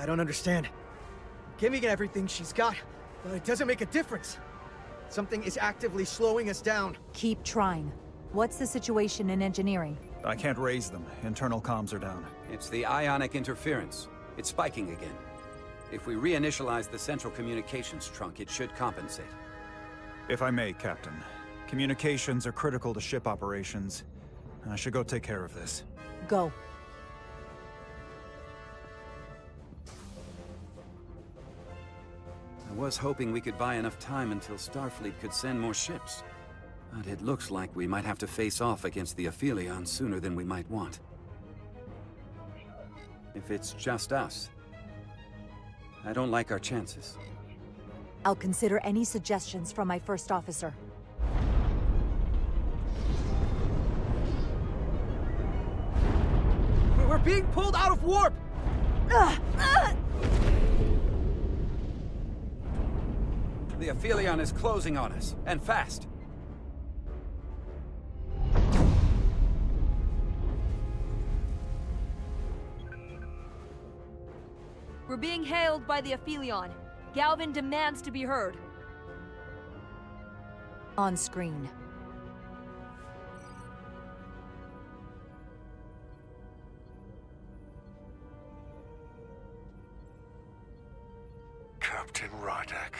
I don't understand. Giving everything she's got, but it doesn't make a difference. Something is actively slowing us down. Keep trying. What's the situation in engineering? I can't raise them. Internal comms are down. It's the ionic interference. It's spiking again. If we reinitialize the central communications trunk, it should compensate. If I may, Captain. Communications are critical to ship operations. I should go take care of this. Go. I was hoping we could buy enough time until Starfleet could send more ships. But it looks like we might have to face off against the Aphelion sooner than we might want. If it's just us, I don't like our chances. I'll consider any suggestions from my first officer. We're being pulled out of warp! The Aphelion is closing on us, and fast. We're being hailed by the Aphelion. Galvin demands to be heard. On screen. Captain Rydak.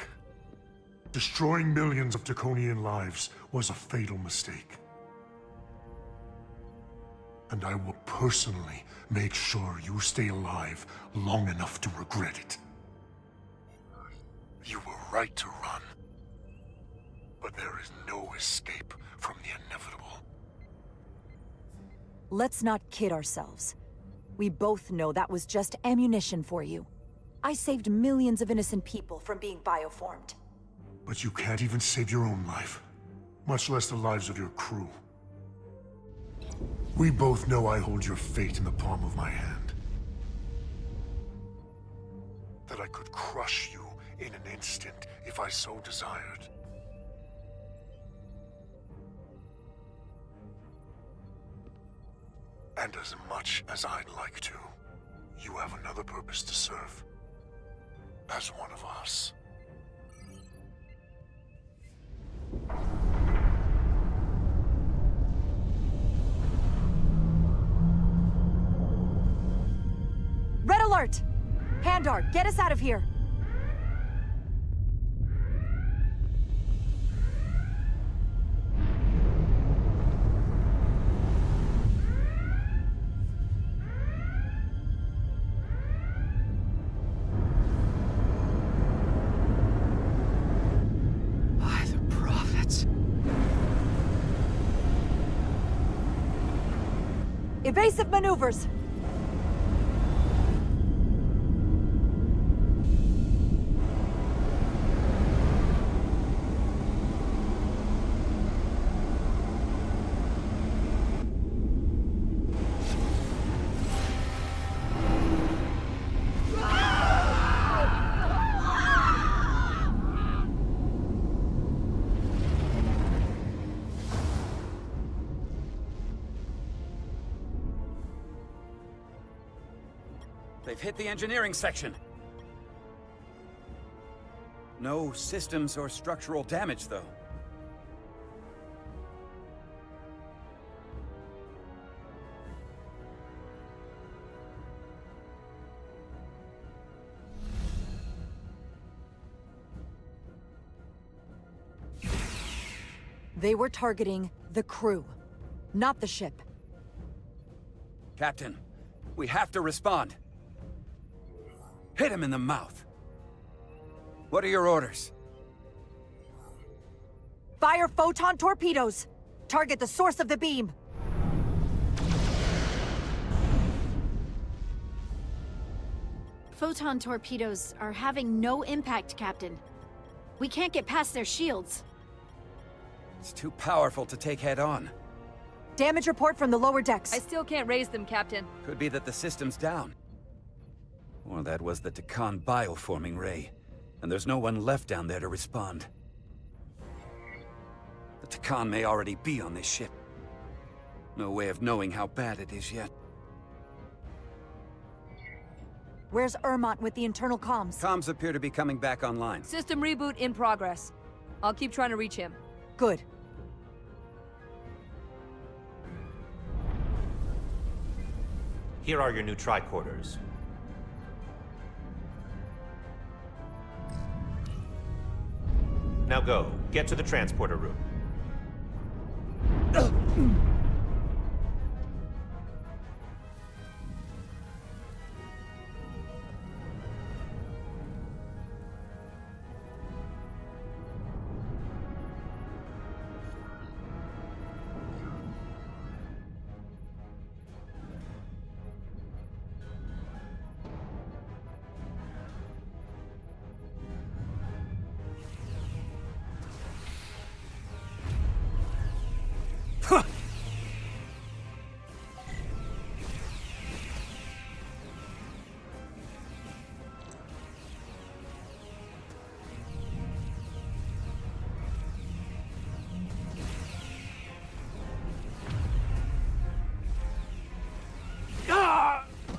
Destroying millions of Draconian lives was a fatal mistake. And I will personally make sure you stay alive long enough to regret it. You were right to run. But there is no escape from the inevitable. Let's not kid ourselves. We both know that was just ammunition for you. I saved millions of innocent people from being bioformed. But you can't even save your own life, much less the lives of your crew. We both know I hold your fate in the palm of my hand. That I could crush you in an instant if I so desired. And as much as I'd like to, you have another purpose to serve. As one of us. Red alert! Handar, get us out of here! By the prophets. Evasive maneuvers! They've hit the engineering section. No systems or structural damage, though. They were targeting the crew, not the ship. Captain, we have to respond. Hit him in the mouth. What are your orders? Fire photon torpedoes! Target the source of the beam! Photon torpedoes are having no impact, Captain. We can't get past their shields. It's too powerful to take head-on. Damage report from the lower decks. I still can't raise them, Captain. Could be that the system's down. Or that was the Takan bioforming ray, and there's no one left down there to respond. The Takan may already be on this ship. No way of knowing how bad it is yet. Where's Ermont with the internal comms? Comms appear to be coming back online. System reboot in progress. I'll keep trying to reach him. Good. Here are your new tricorders. Now go. Get to the transporter room.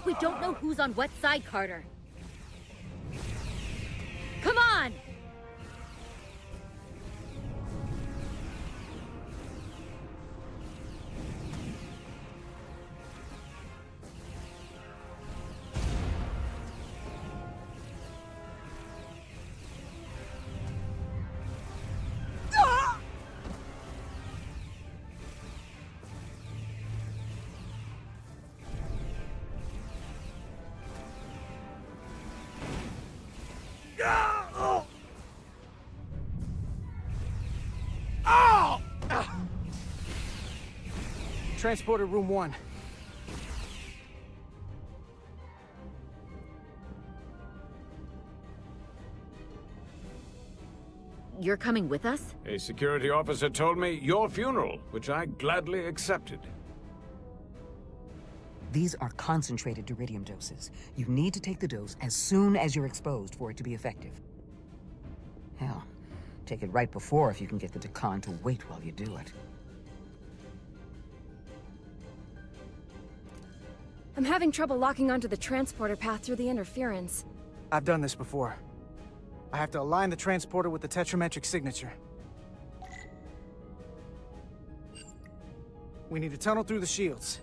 We don't know who's on what side, Carter. Come on! Transporter room 1. You're coming with us? A security officer told me your funeral, which I gladly accepted. These are concentrated deuterium doses. You need to take the dose as soon as you're exposed for it to be effective. Hell, take it right before if you can get the Deccan to wait while you do it. I'm having trouble locking onto the transporter path through the interference. I've done this before. I have to align the transporter with the tetrametric signature. We need to tunnel through the shields.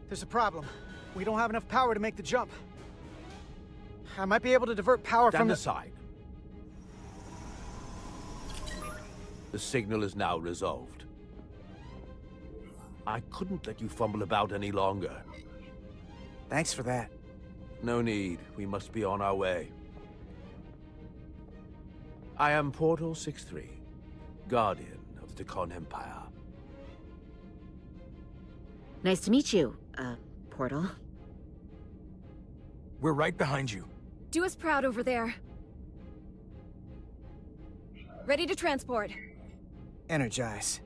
There's a problem. We don't have enough power to make the jump. I might be able to divert power from Stand aside. The signal is now resolved. I couldn't let you fumble about any longer. Thanks for that. No need. We must be on our way. I am Portal 6-3, Guardian of the Deccan Empire. Nice to meet you, Portal. We're right behind you. Do us proud over there. Ready to transport. Energize.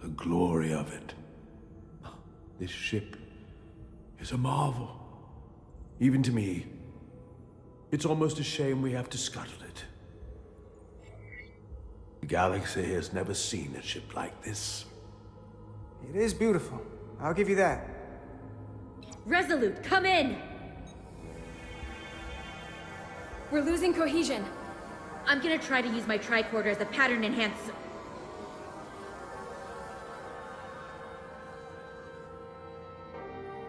The glory of it. This ship is a marvel. Even to me. It's almost a shame we have to scuttle it. The galaxy has never seen a ship like this. It is beautiful. I'll give you that. Resolute, come in! We're losing cohesion. I'm gonna try to use my tricorder as a pattern enhancer.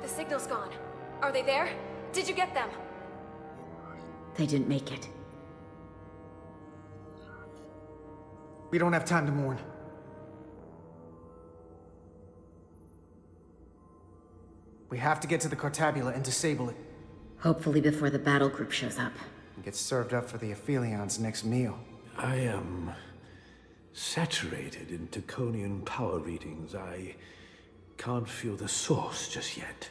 The signal's gone. Are they there? Did you get them? They didn't make it. We don't have time to mourn. We have to get to the Cartabula and disable it. Hopefully before the battle group shows up. And get served up for the Aphelions' next meal. I am saturated in Taconian power readings. I can't feel the source just yet.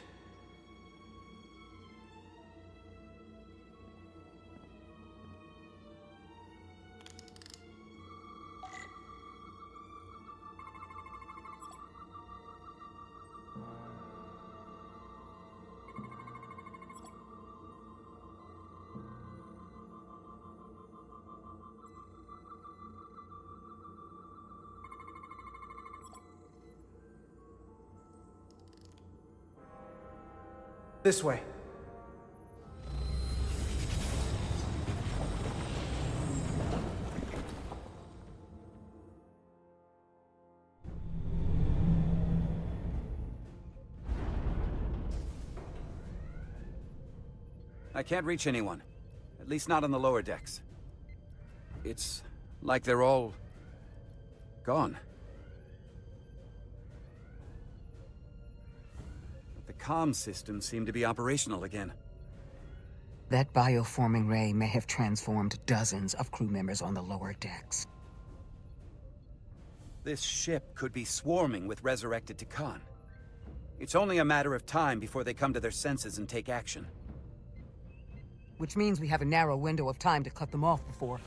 This way. I can't reach anyone. At least not on the lower decks. It's like they're all gone. The comm systems seem to be operational again. That bioforming ray may have transformed dozens of crew members on the lower decks. This ship could be swarming with resurrected Takan. It's only a matter of time before they come to their senses and take action. Which means we have a narrow window of time to cut them off before...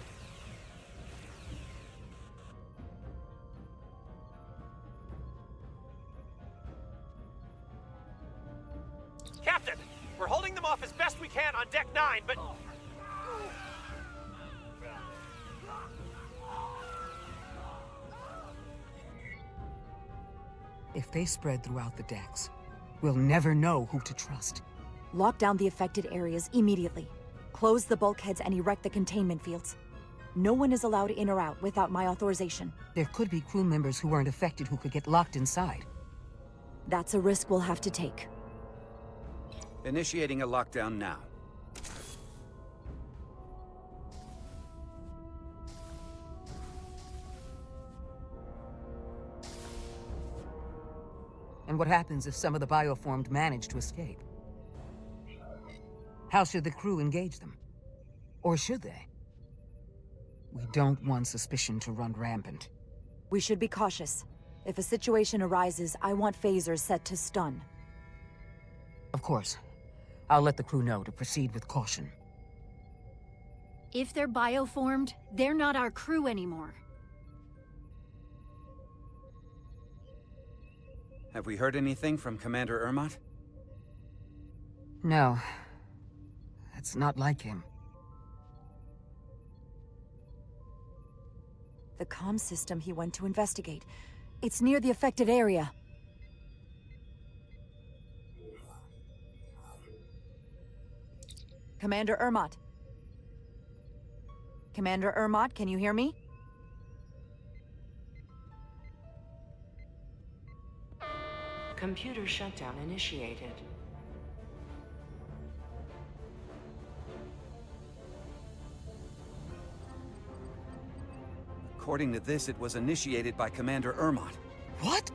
Captain! We're holding them off as best we can on Deck 9, but... If they spread throughout the decks, we'll never know who to trust. Lock down the affected areas immediately. Close the bulkheads and erect the containment fields. No one is allowed in or out without my authorization. There could be crew members who weren't affected who could get locked inside. That's a risk we'll have to take. Initiating a lockdown now. And what happens if some of the bioformed manage to escape? How should the crew engage them? Or should they? We don't want suspicion to run rampant. We should be cautious. If a situation arises, I want phasers set to stun. Of course. I'll let the crew know to proceed with caution. If they're bioformed, they're not our crew anymore. Have we heard anything from Commander Ermot? No. That's not like him. The comm system he went to investigate. It's near the affected area. Commander Ermot. Commander Ermot, can you hear me? Computer shutdown initiated. According to this, it was initiated by Commander Ermot. What?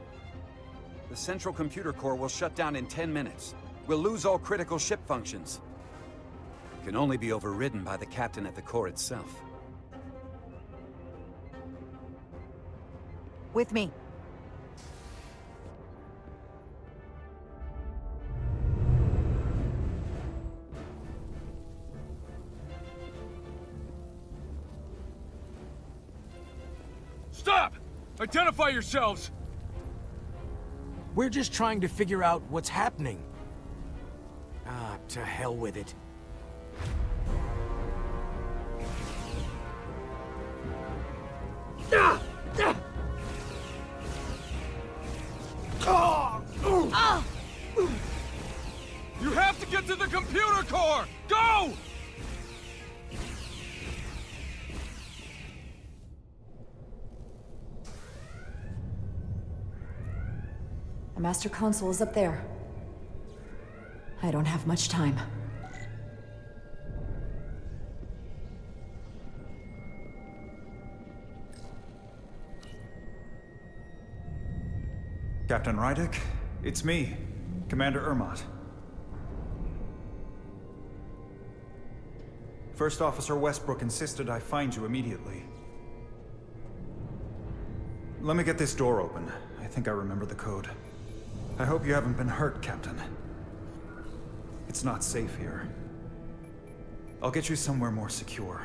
The central computer core will shut down in 10 minutes. We'll lose all critical ship functions. It can only be overridden by the captain at the core itself. With me. Stop! Identify yourselves! We're just trying to figure out what's happening. Ah, to hell with it. You have to get to the computer core! Go! The master console is up there. I don't have much time. Captain Rydick, it's me, Commander Ermot. First Officer Westbrook insisted I find you immediately. Let me get this door open. I think I remember the code. I hope you haven't been hurt, Captain. It's not safe here. I'll get you somewhere more secure.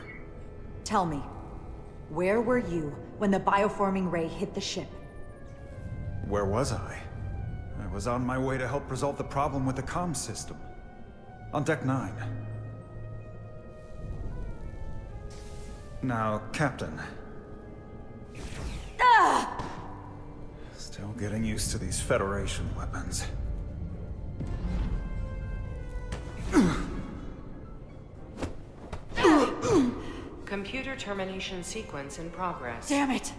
Tell me, where were you when the bioforming ray hit the ship? Where was I? I was on my way to help resolve the problem with the comm system. On Deck 9. Now, Captain. Still getting used to these Federation weapons. Computer termination sequence in progress. Damn it!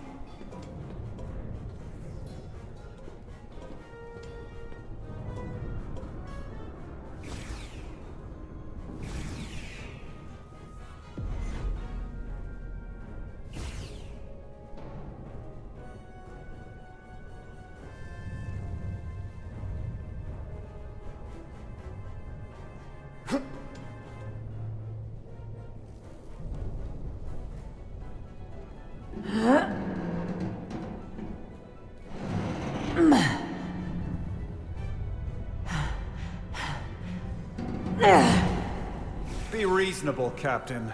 Be reasonable, Captain.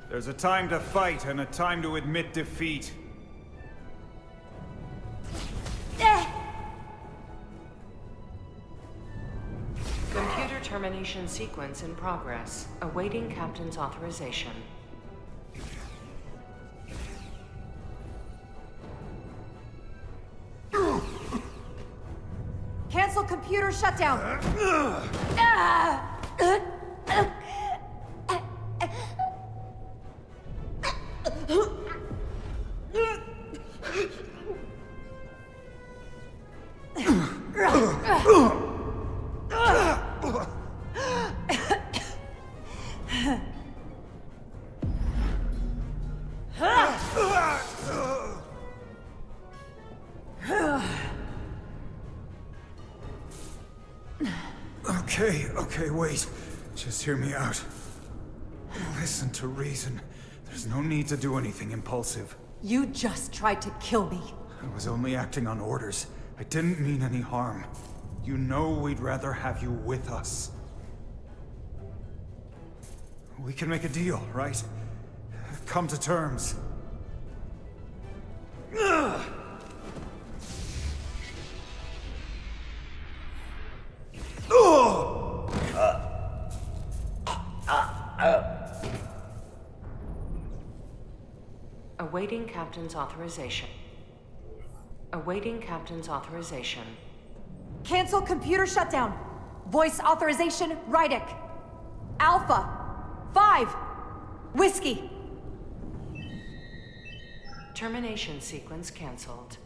There's a time to fight and a time to admit defeat. Computer termination sequence in progress. Awaiting Captain's authorization. Cancel computer shutdown! Okay, wait. Just hear me out. Listen to reason. There's no need to do anything impulsive. You just tried to kill me. I was only acting on orders. I didn't mean any harm. You know we'd rather have you with us. We can make a deal, right? Come to terms. Awaiting Captain's authorization. Awaiting Captain's authorization. Cancel computer shutdown. Voice authorization, Rydick. Alpha. 5. Whiskey. Termination sequence cancelled.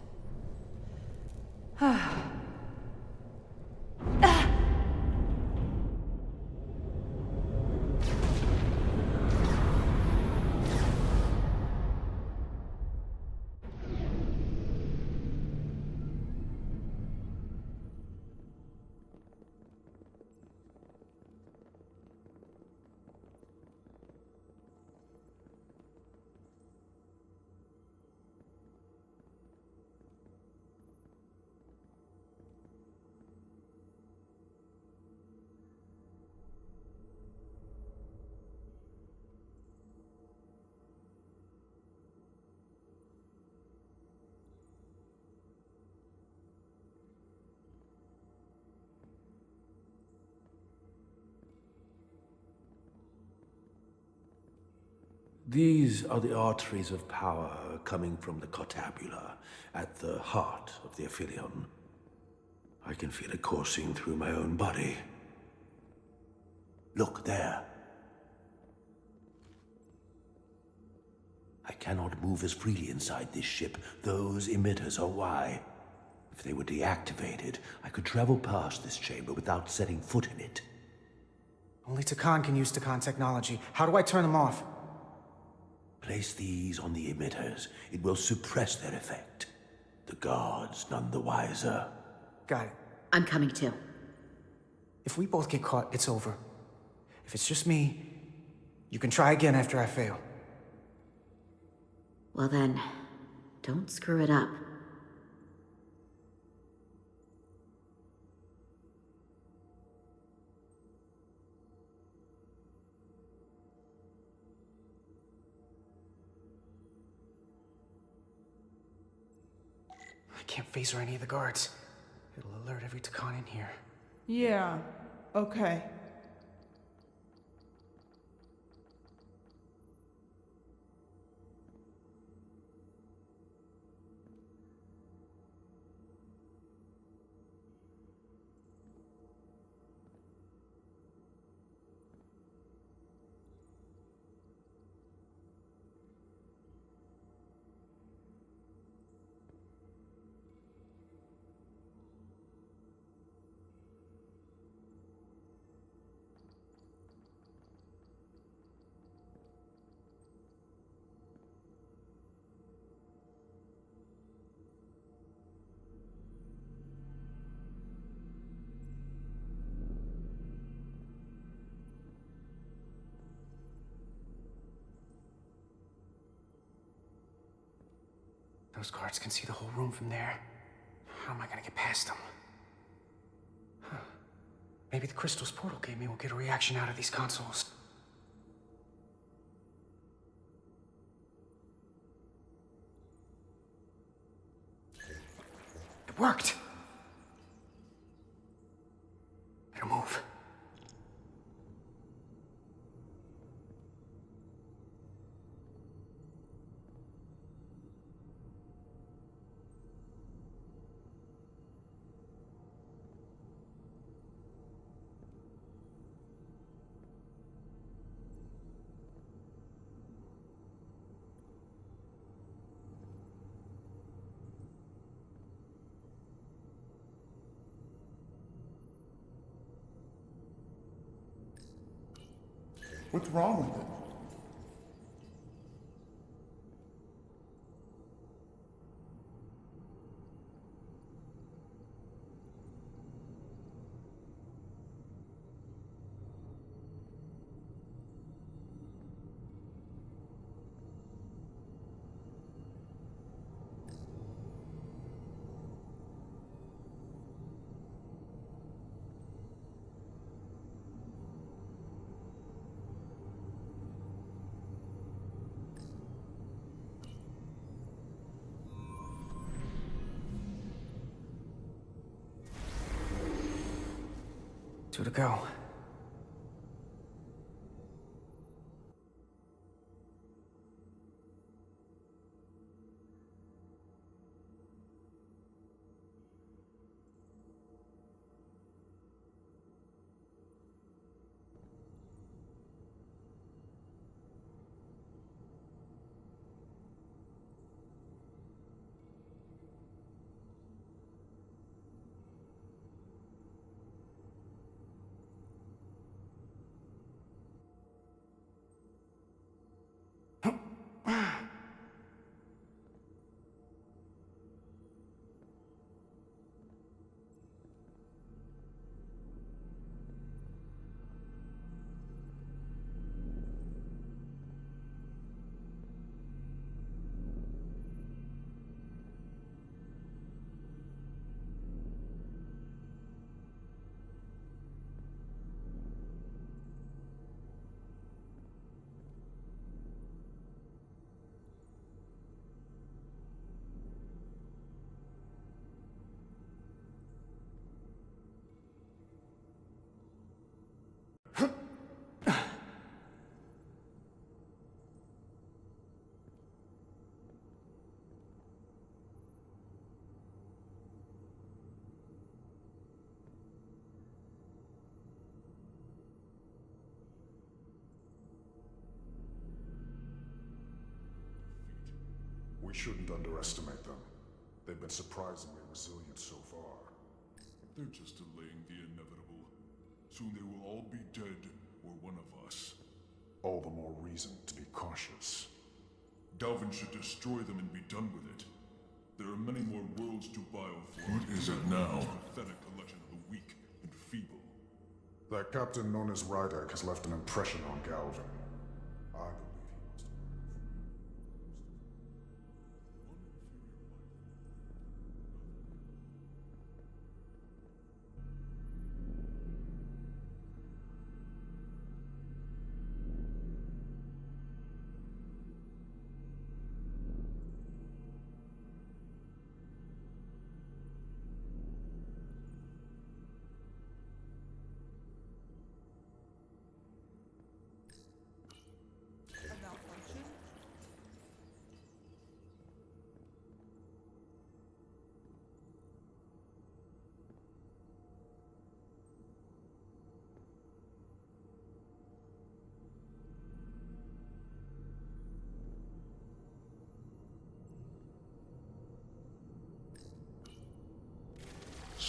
These are the arteries of power coming from the cortabula at the heart of the Aphelion. I can feel it coursing through my own body. Look there. I cannot move as freely inside this ship. Those emitters are why. If they were deactivated, I could travel past this chamber without setting foot in it. Only Takan can use Takan technology. How do I turn them off? Place these on the emitters. It will suppress their effect. The guards none the wiser. Got it. I'm coming too. If we both get caught, it's over. If it's just me, you can try again after I fail. Well then, don't screw it up. I can't phaser any of the guards. It'll alert every Takan in here. Yeah, okay. Those guards can see the whole room from there. How am I gonna get past them? Huh. Maybe the crystal's portal gave me will get a reaction out of these consoles. It worked! Better move. What's wrong with it? Two to go. We shouldn't underestimate them. They've been surprisingly resilient so far. They're just delaying the inevitable. Soon they will all be dead, or one of us. All the more reason to be cautious. Galvin should destroy them and be done with it. There are many more worlds to bioform. What is it now? Pathetic collection of the weak and feeble. That captain known as Rydek has left an impression on Galvin. I believe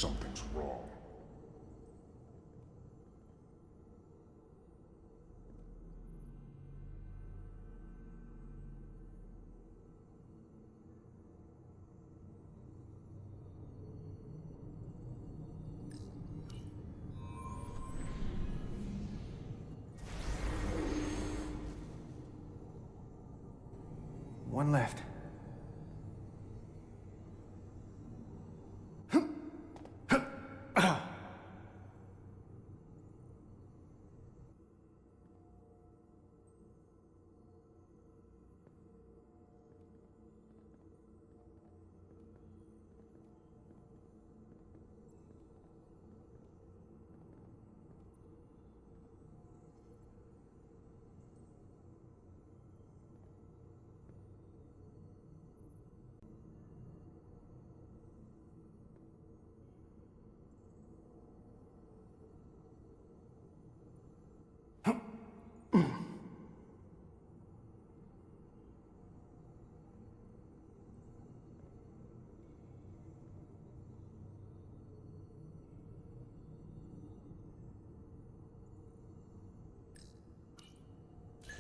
Something's wrong. One left.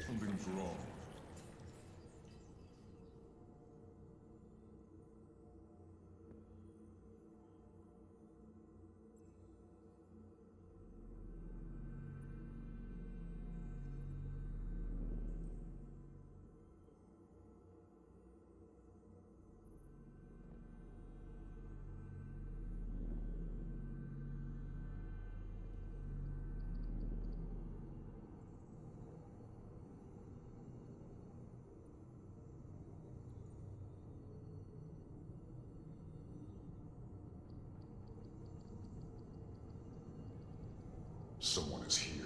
Something's wrong. Someone is here.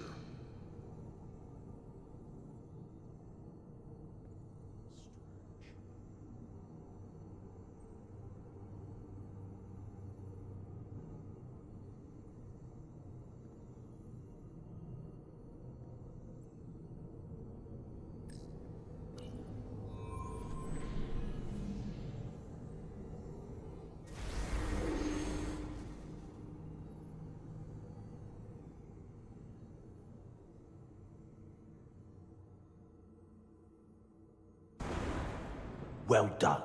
Well done.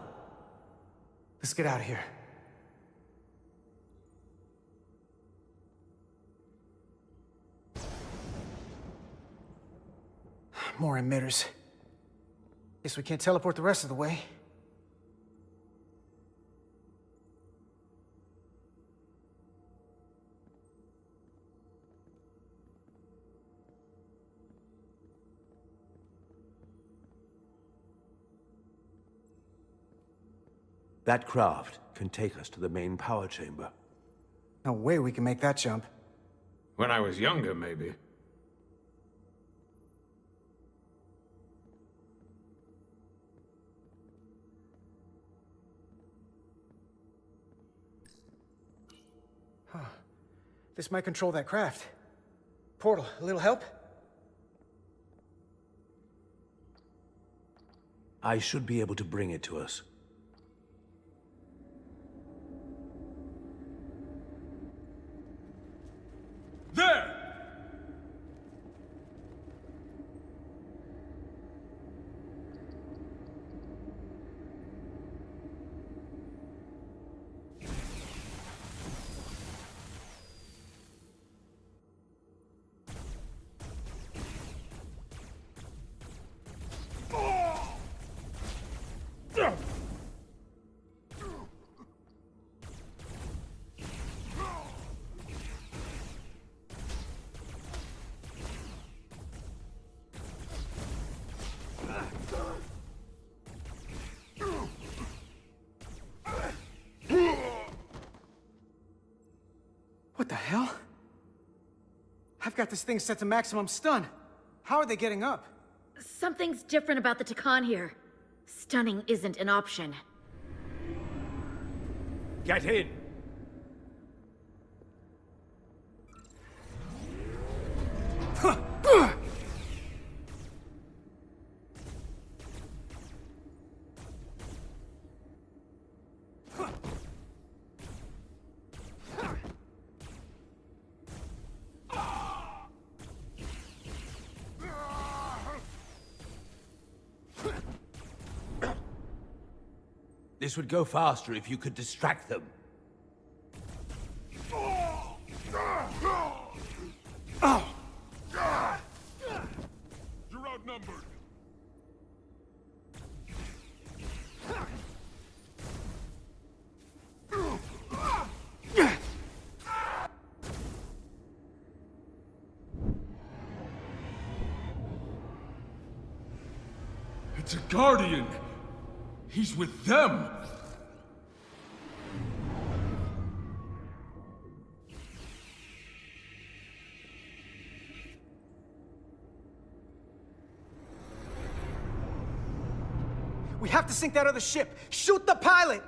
Let's get out of here. More emitters. Guess we can't teleport the rest of the way. That craft can take us to the main power chamber. No way we can make that jump. When I was younger, maybe. Huh. This might control that craft. Portal, a little help? I should be able to bring it to us. There! What the hell? I've got this thing set to maximum stun. How are they getting up? Something's different about the Takan here. Stunning isn't an option. Get in! This would go faster if you could distract them. You're outnumbered. It's a Guardian! He's with them! We have to sink that other ship! Shoot the pilot!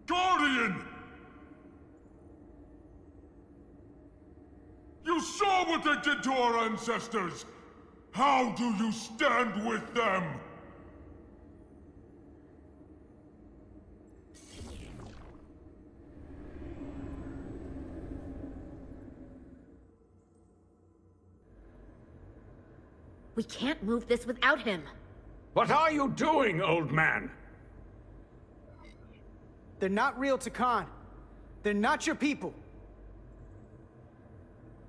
Guardian! You saw what they did to our ancestors! How do you stand with them? We can't move this without him. What are you doing, old man? They're not real, Takan. They're not your people.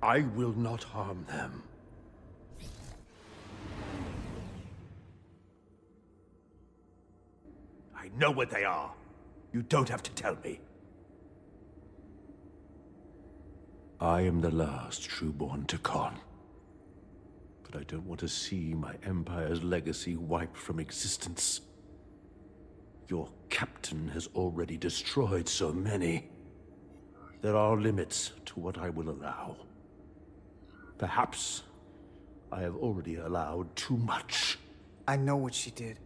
I will not harm them. I know what they are. You don't have to tell me. I am the last trueborn Takan. But I don't want to see my Empire's legacy wiped from existence. Your captain has already destroyed so many. There are limits to what I will allow. Perhaps I have already allowed too much. I know what she did.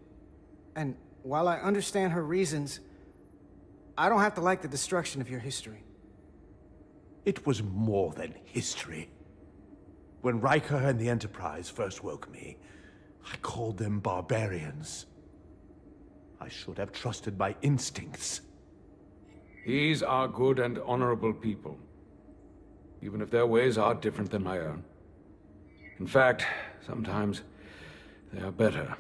And while I understand her reasons, I don't have to like the destruction of your history. It was more than history. When Riker and the Enterprise first woke me, I called them barbarians. I should have trusted my instincts. These are good and honorable people, even if their ways are different than my own. In fact, sometimes they are better.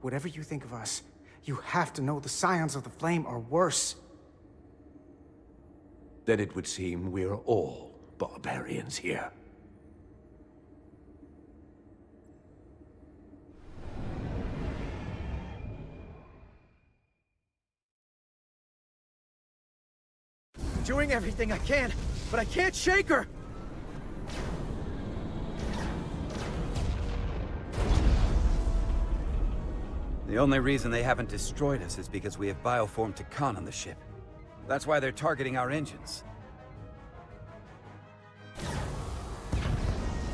Whatever you think of us, you have to know the Scions of the Flame are worse. Then it would seem we're all barbarians here. Doing everything I can, but I can't shake her! The only reason they haven't destroyed us is because we have bioformed Takan on the ship. That's why they're targeting our engines.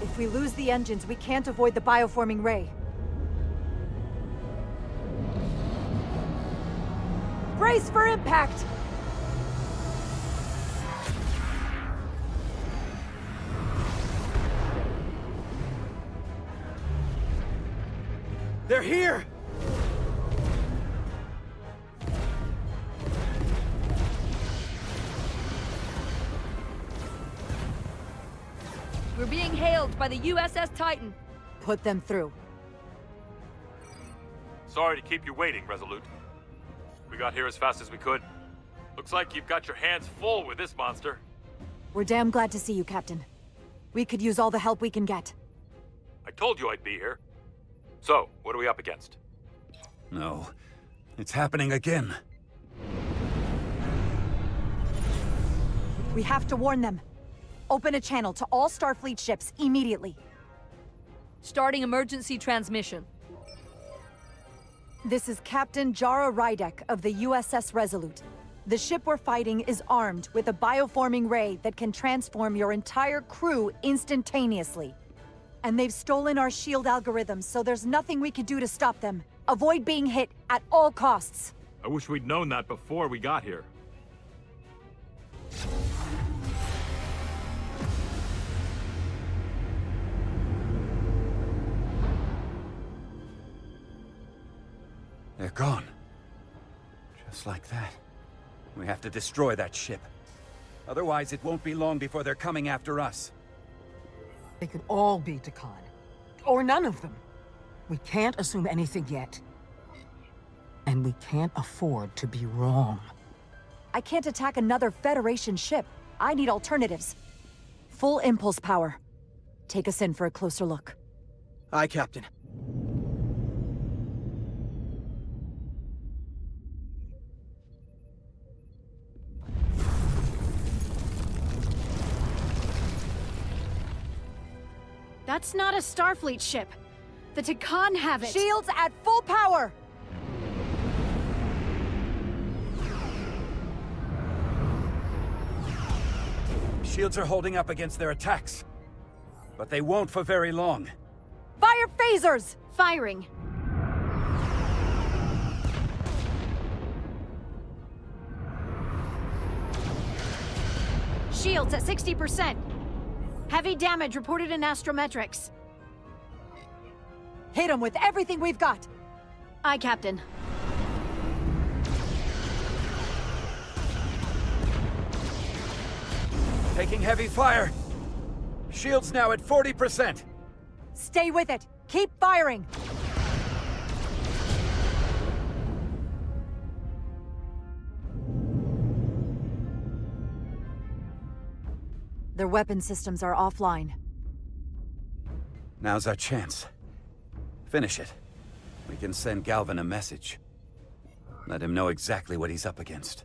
If we lose the engines, we can't avoid the bioforming ray. Brace for impact! They're here! We're being hailed by the USS Titan. Put them through. Sorry to keep you waiting, Resolute. We got here as fast as we could. Looks like you've got your hands full with this monster. We're damn glad to see you, Captain. We could use all the help we can get. I told you I'd be here. So, what are we up against? No. It's happening again. We have to warn them. Open a channel to all Starfleet ships immediately. Starting emergency transmission. This is Captain Jara Rydek of the USS Resolute. The ship we're fighting is armed with a bioforming ray that can transform your entire crew instantaneously. And they've stolen our shield algorithms, so there's nothing we can do to stop them. Avoid being hit at all costs. I wish we'd known that before we got here. They're gone. Just like that. We have to destroy that ship. Otherwise, it won't be long before they're coming after us. They could all be Takan. Or none of them. We can't assume anything yet. And we can't afford to be wrong. I can't attack another Federation ship. I need alternatives. Full impulse power. Take us in for a closer look. Aye, Captain. That's not a Starfleet ship. The Takan have it. Shields at full power! Shields are holding up against their attacks. But they won't for very long. Fire phasers! Firing. Shields at 60%. Heavy damage reported in astrometrics. Hit them with everything we've got! Aye, Captain. Taking heavy fire. Shields now at 40%. Stay with it! Keep firing! Their weapon systems are offline. Now's our chance. Finish it. We can send Galvin a message. Let him know exactly what he's up against.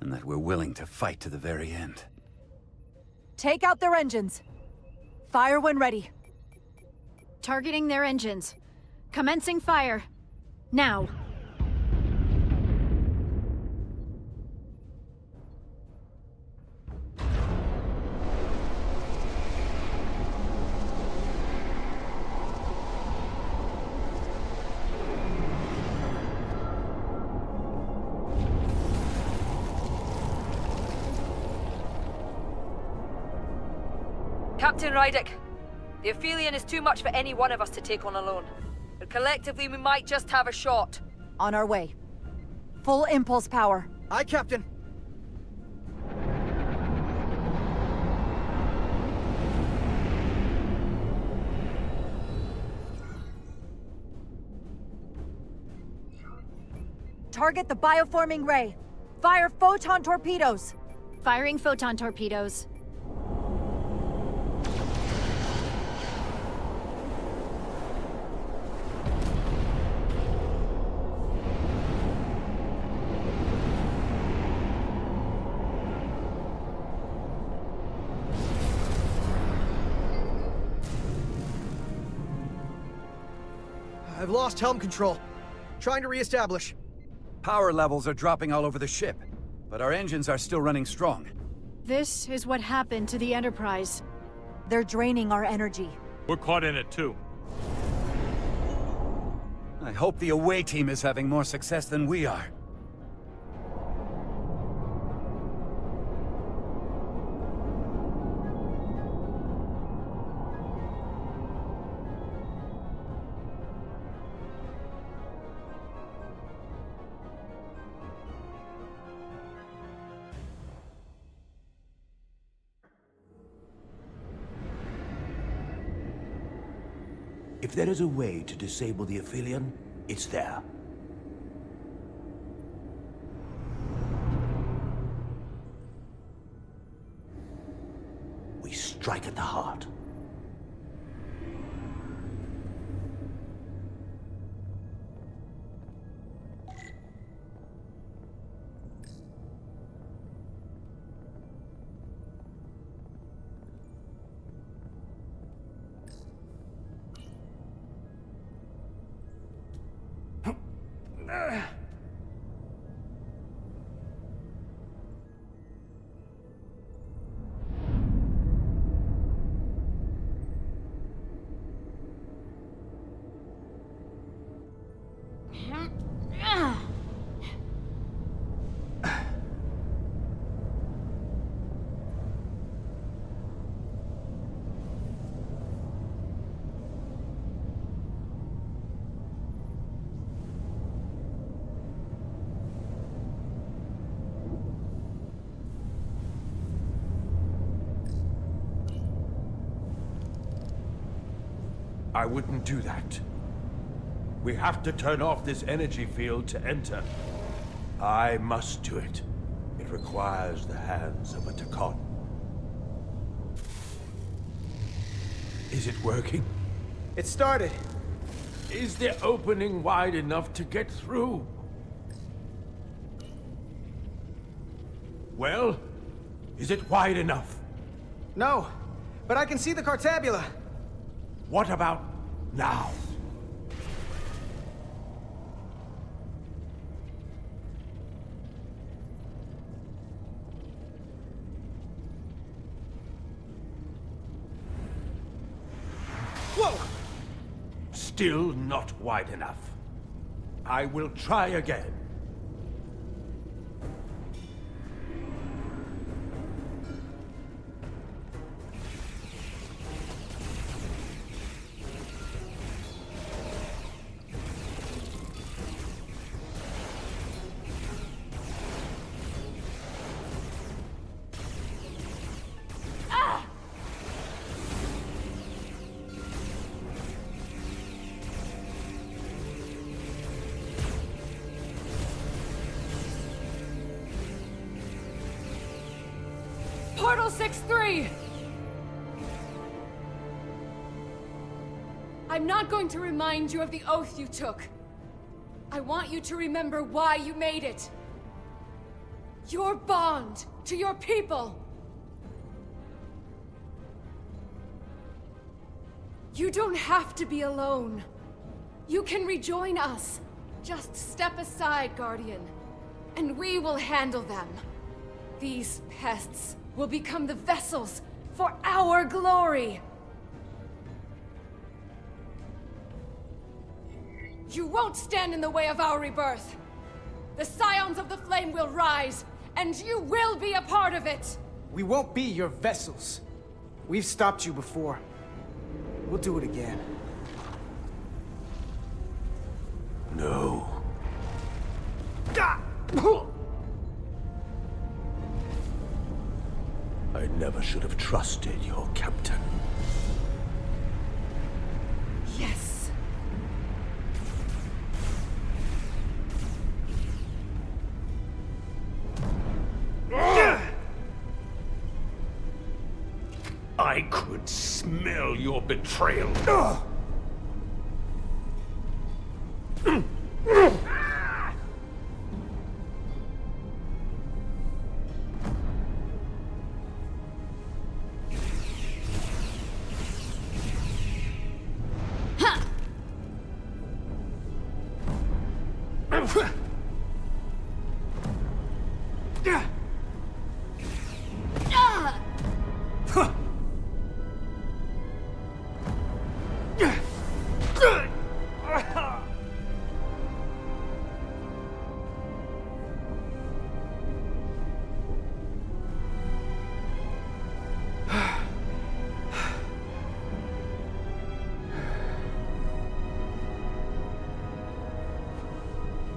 And that we're willing to fight to the very end. Take out their engines. Fire when ready. Targeting their engines. Commencing fire. Now. Captain Rydick, the Aphelion is too much for any one of us to take on alone. But collectively, we might just have a shot. On our way. Full impulse power. Aye, Captain. Target the bioforming ray. Fire photon torpedoes. Firing photon torpedoes. I've lost helm control. Trying to re-establish. Power levels are dropping all over the ship, but our engines are still running strong. This is what happened to the Enterprise. They're draining our energy. We're caught in it too. I hope the away team is having more success than we are. If there is a way to disable the Aphelion, it's there. We strike at the heart. I wouldn't do that. We have to turn off this energy field to enter. I must do it. It requires the hands of a Takon. Is it working? It started. Is the opening wide enough to get through? Well, is it wide enough? No, but I can see the Cartabula. What about now? Whoa! Still not wide enough. I will try again. Portal 6-3! I'm not going to remind you of the oath you took. I want you to remember why you made it. Your bond to your people. You don't have to be alone. You can rejoin us. Just step aside, Guardian, and we will handle them. These pests will become the vessels for our glory. You won't stand in the way of our rebirth. The Scions of the Flame will rise, and you will be a part of it. We won't be your vessels. We've stopped you before. We'll do it again. No. I never should have trusted your captain. Yes. I could smell your betrayal.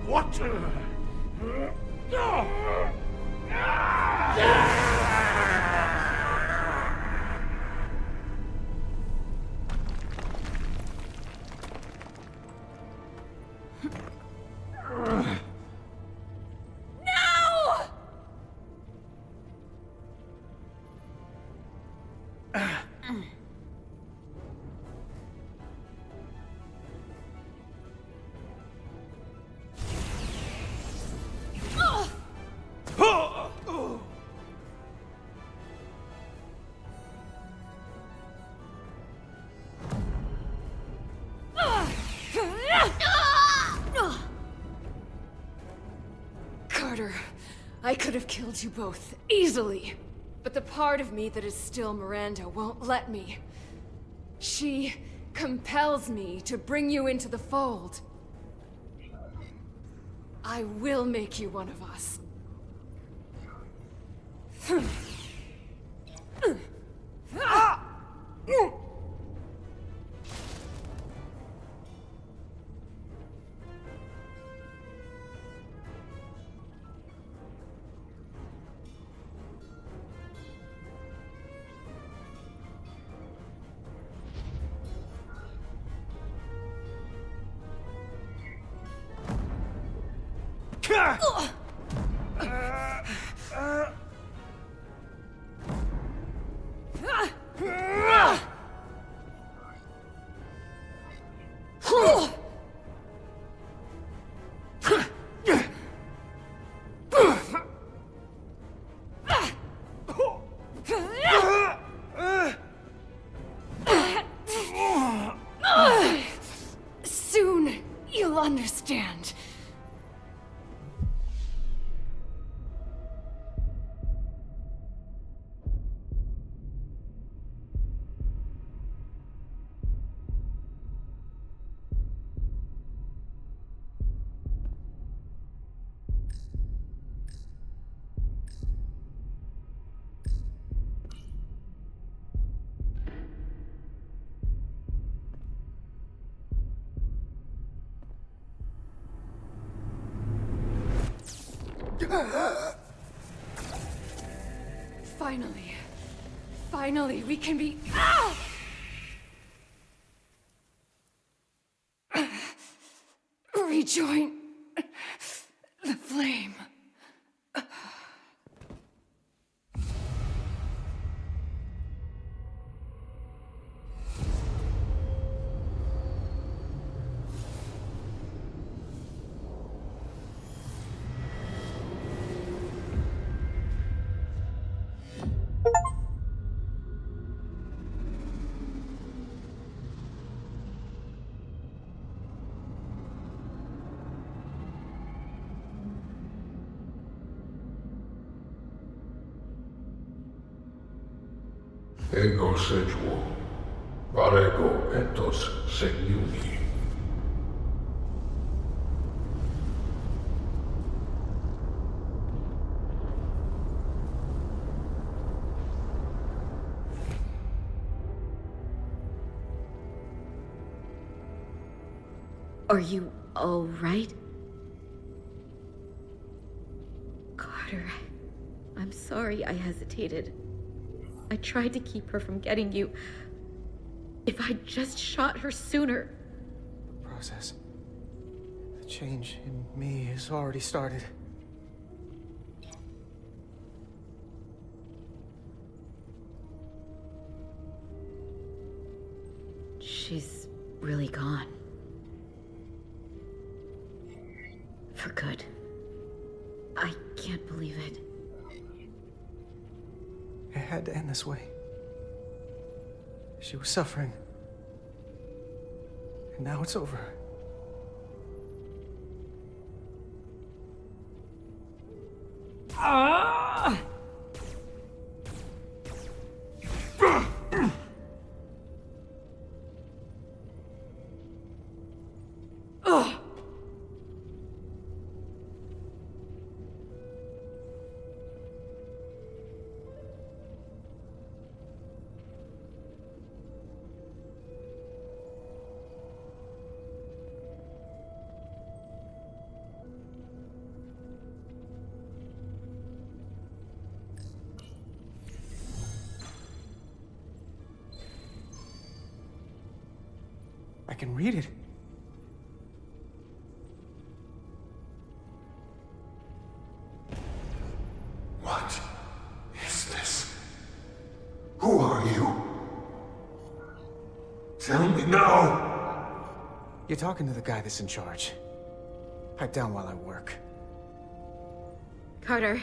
What? Carter, I could have killed you both, easily. But the part of me that is still Miranda won't let me. She compels me to bring you into the fold. I will make you one of us. Soon you'll understand. Finally, we can be... rejoin the flame. Ego sequo, parego etos segnumi. Are you all right? Carter, I'm sorry I hesitated. I tried to keep her from getting you. If I'd just shot her sooner. Process. The change in me has already started. She's really gone. For good. I can't believe it. It had to end this way. She was suffering. And now it's over. I can read it. What is this? Who are you? Tell me now! You're talking to the guy that's in charge. Pipe down while I work. Carter,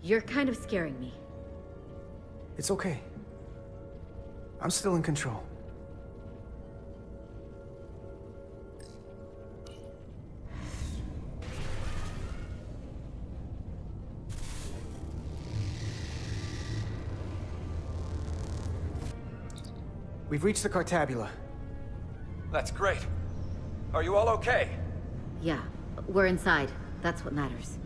you're kind of scaring me. It's okay. I'm still in control. We've reached the Cartabula. That's great. Are you all okay? Yeah, we're inside. That's what matters.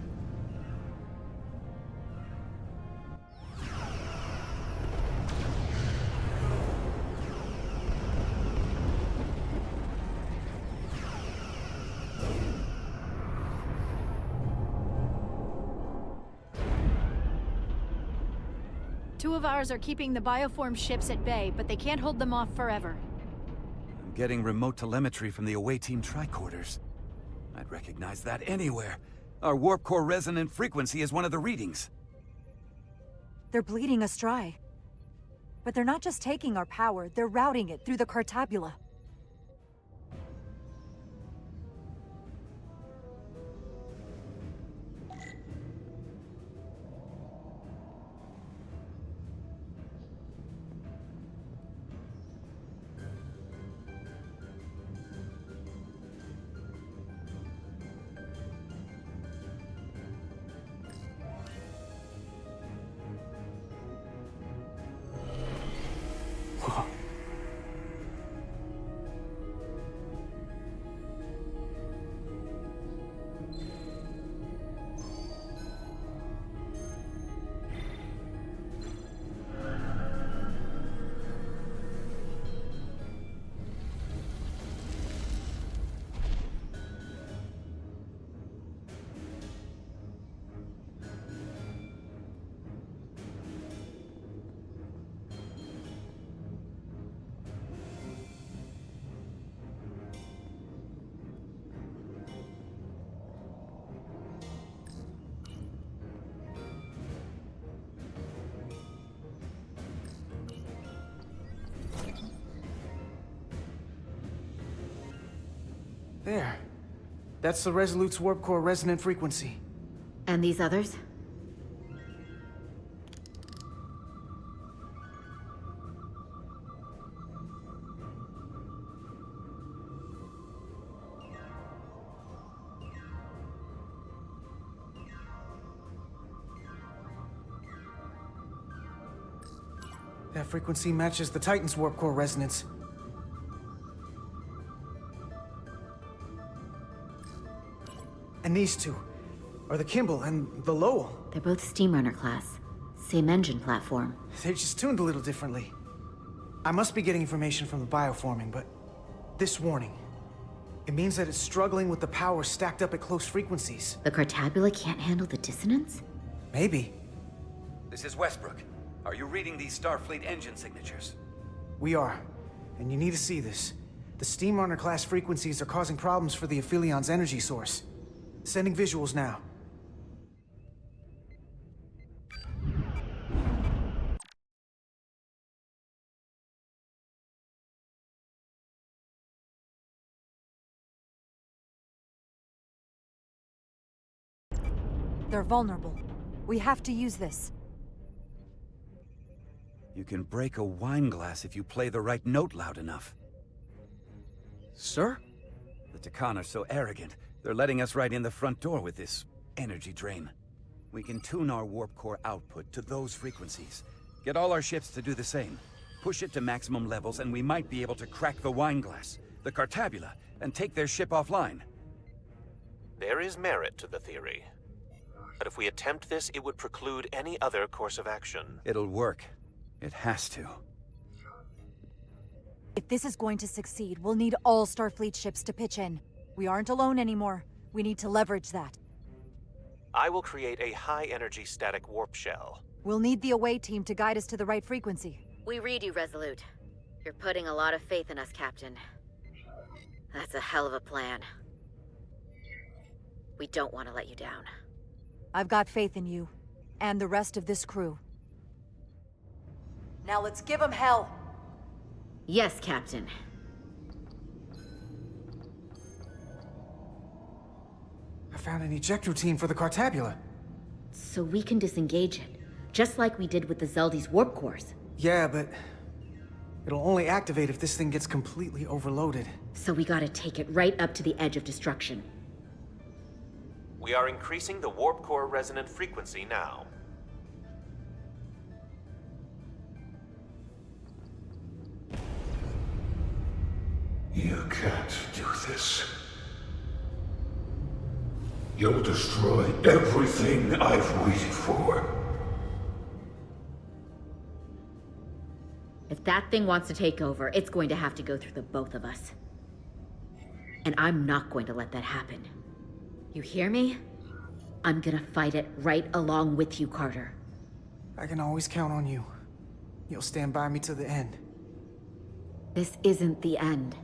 Two of ours are keeping the bioform ships at bay, but they can't hold them off forever. I'm getting remote telemetry from the away team tricorders. I'd recognize that anywhere. Our warp core resonant frequency is one of the readings. They're bleeding us dry. But they're not just taking our power, they're routing it through the Cartabula. There. That's the Resolute's warp core resonant frequency. And these others? That frequency matches the Titan's warp core resonance. And these two are the Kimball and the Lowell. They're both Steamrunner class. Same engine platform. They're just tuned a little differently. I must be getting information from the bioforming, but this warning, it means that it's struggling with the power stacked up at close frequencies. The Cartabula can't handle the dissonance? Maybe. This is Westbrook. Are you reading these Starfleet engine signatures? We are. And you need to see this. The Steamrunner class frequencies are causing problems for the Aphilion's energy source. Sending visuals now. They're vulnerable. We have to use this. You can break a wine glass if you play the right note loud enough. Sir? The Takan are so arrogant. They're letting us right in the front door with this energy drain. We can tune our warp core output to those frequencies. Get all our ships to do the same. Push it to maximum levels and we might be able to crack the wine glass, the Cartabula, and take their ship offline. There is merit to the theory. But if we attempt this, it would preclude any other course of action. It'll work. It has to. If this is going to succeed, we'll need all Starfleet ships to pitch in. We aren't alone anymore. We need to leverage that. I will create a high-energy static warp shell. We'll need the away team to guide us to the right frequency. We read you, Resolute. You're putting a lot of faith in us, Captain. That's a hell of a plan. We don't want to let you down. I've got faith in you, and the rest of this crew. Now let's give them hell! Yes, Captain. I found an eject routine for the Cartabula. So we can disengage it, just like we did with the Zeldi's warp cores. Yeah, but it'll only activate if this thing gets completely overloaded. So we gotta take it right up to the edge of destruction. We are increasing the warp core resonant frequency now. You can't do this. You'll destroy everything I've waited for. If that thing wants to take over, it's going to have to go through the both of us. And I'm not going to let that happen. You hear me? I'm gonna fight it right along with you, Carter. I can always count on you. You'll stand by me to the end. This isn't the end.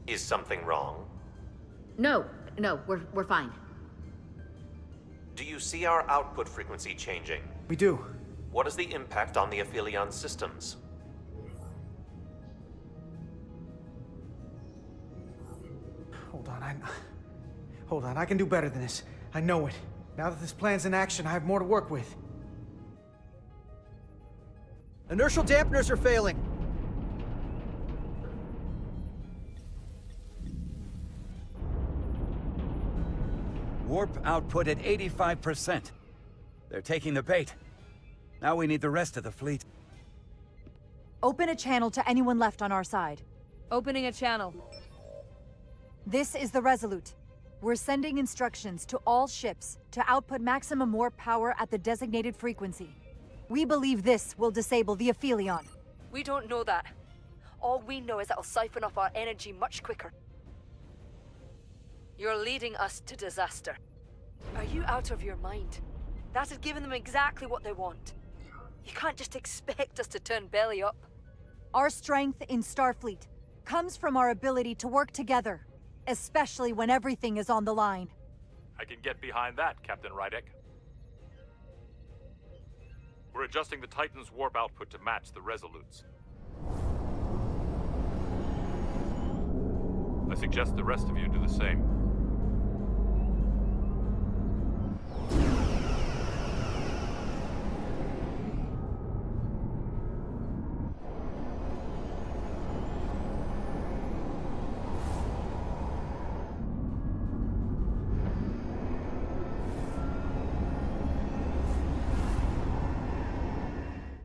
Is something wrong? No, we're fine. Do you see our output frequency changing? We do. What is the impact on the Aphelion systems? Hold on, I can do better than this. I know it. Now that this plan's in action, I have more to work with. Inertial dampeners are failing. Warp output at 85%. They're taking the bait. Now we need the rest of the fleet. Open a channel to anyone left on our side. Opening a channel. This is the Resolute. We're sending instructions to all ships to output maximum warp power at the designated frequency. We believe this will disable the Aphelion. We don't know that. All we know is it'll siphon off our energy much quicker. You're leading us to disaster. Are you out of your mind? That has given them exactly what they want. You can't just expect us to turn belly up. Our strength in Starfleet comes from our ability to work together, especially when everything is on the line. I can get behind that, Captain Rydek. We're adjusting the Titan's warp output to match the Resolute's. I suggest the rest of you do the same.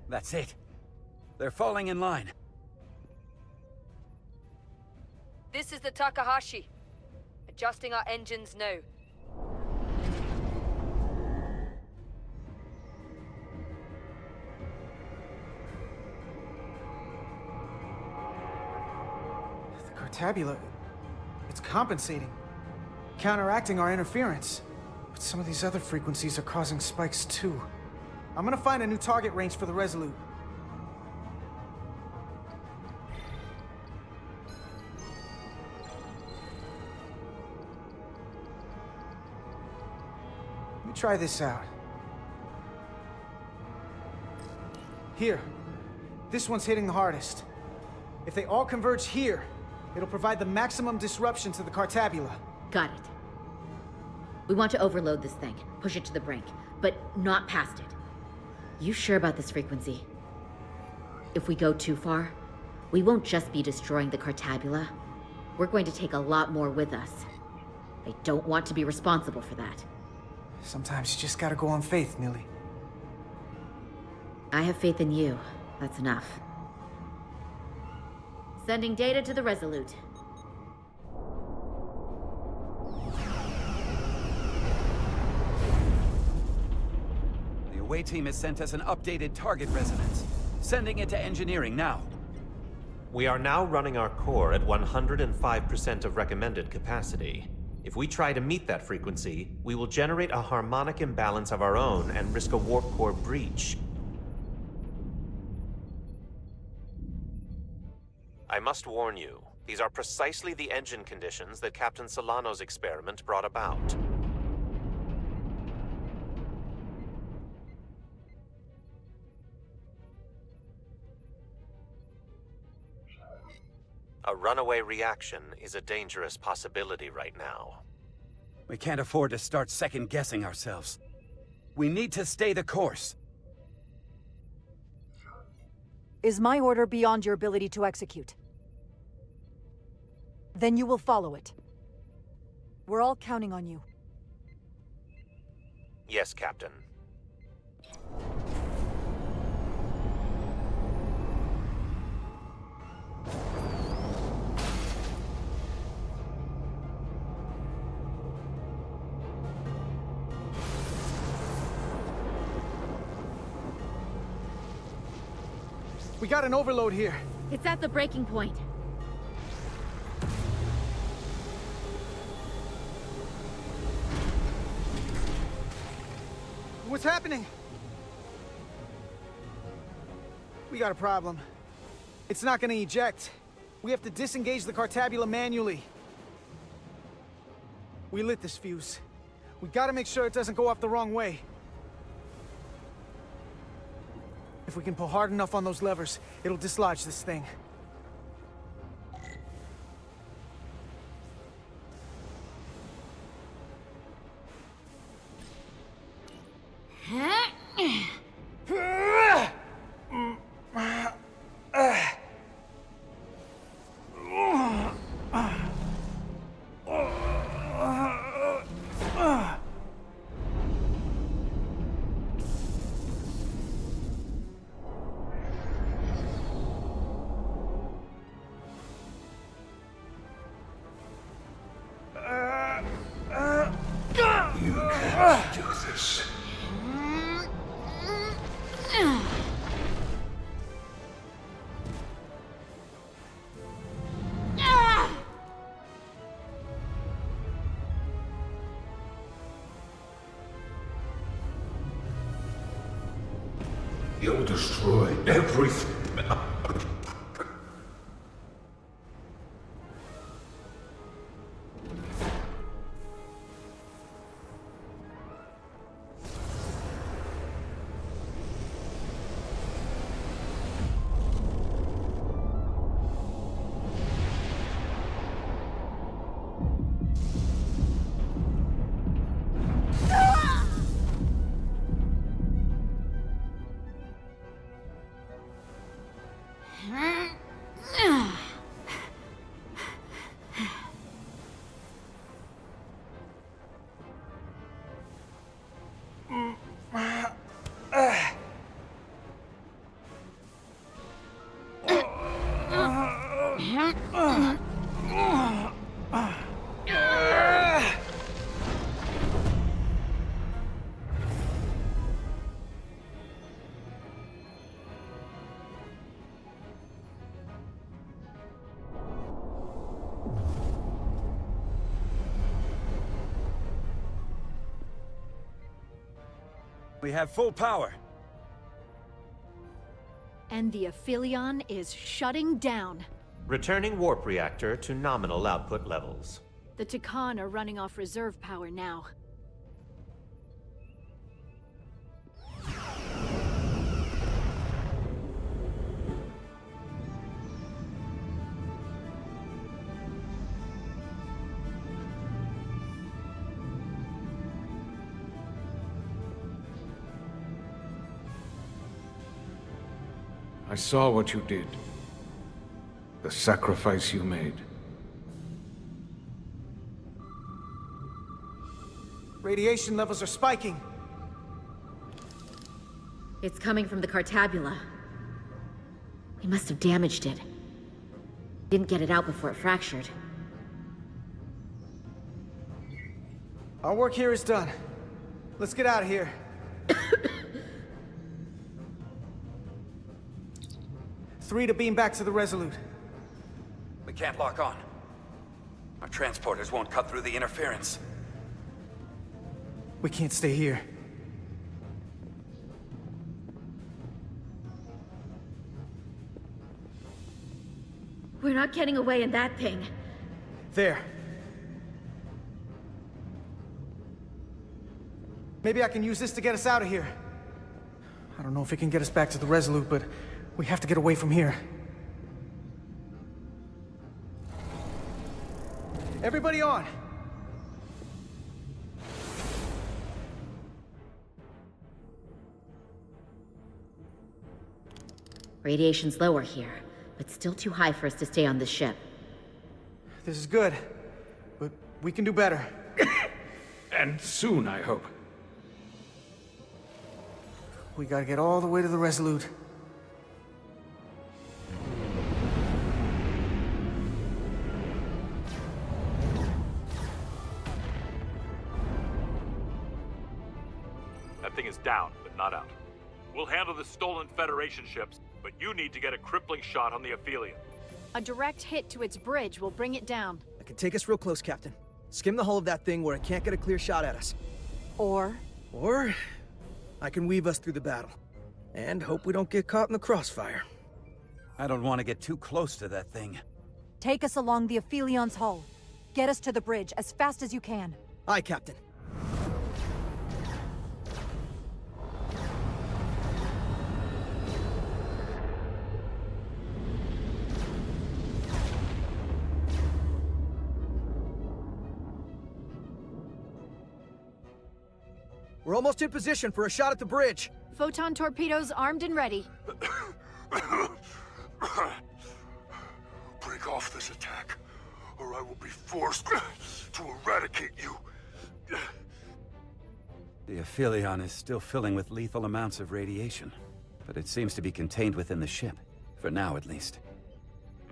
That's it. They're falling in line. This is the Takahashi. Adjusting our engines now. The Cartabula... it's compensating. Counteracting our interference. But some of these other frequencies are causing spikes too. I'm gonna find a new target range for the Resolute. Let me try this out. Here. This one's hitting the hardest. If they all converge here, it'll provide the maximum disruption to the Cartabula. Got it. We want to overload this thing, push it to the brink, but not past it. You sure about this frequency? If we go too far, we won't just be destroying the Cartabula. We're going to take a lot more with us. I don't want to be responsible for that. Sometimes you just gotta go on faith, Millie. I have faith in you. That's enough. Sending data to the Resolute. The away team has sent us an updated target resonance. Sending it to engineering now. We are now running our core at 105% of recommended capacity. If we try to meet that frequency, we will generate a harmonic imbalance of our own and risk a warp core breach. I must warn you, these are precisely the engine conditions that Captain Solano's experiment brought about. A runaway reaction is a dangerous possibility right now. We can't afford to start second-guessing ourselves. We need to stay the course. Is my order beyond your ability to execute? Then you will follow it. We're all counting on you. Yes, Captain. We got an overload here. It's at the breaking point. What's happening? We got a problem. It's not gonna eject. We have to disengage the Cartabula manually. We lit this fuse. We gotta make sure it doesn't go off the wrong way. If we can pull hard enough on those levers, it'll dislodge this thing. You can't do this. You'll destroy everything. We have full power. And the Aphelion is shutting down. Returning warp reactor to nominal output levels. The Takan are running off reserve power now. I saw what you did. The sacrifice you made. Radiation levels are spiking. It's coming from the Cartabula. We must have damaged it. Didn't get it out before it fractured. Our work here is done. Let's get out of here. 3 to beam back to the Resolute. We can't lock on. Our transporters won't cut through the interference. We can't stay here. We're not getting away in that thing. There. Maybe I can use this to get us out of here. I don't know if it can get us back to the Resolute, but we have to get away from here. Everybody on! Radiation's lower here, but still too high for us to stay on this ship. This is good, but we can do better. And soon, I hope. We gotta get all the way to the Resolute. That thing is down, but not out. We'll handle the stolen Federation ships, but you need to get a crippling shot on the Aphelion. A direct hit to its bridge will bring it down. I can take us real close, Captain. Skim the hull of that thing where it can't get a clear shot at us. Or I can weave us through the battle. And hope we don't get caught in the crossfire. I don't want to get too close to that thing. take us along the Aphelion's hull. Get us to the bridge as fast as you can. Aye, Captain. We're almost in position for a shot at the bridge. Photon torpedoes armed and ready. Break off this attack, or I will be forced to eradicate you. The Aphelion is still filling with lethal amounts of radiation, but it seems to be contained within the ship, for now at least.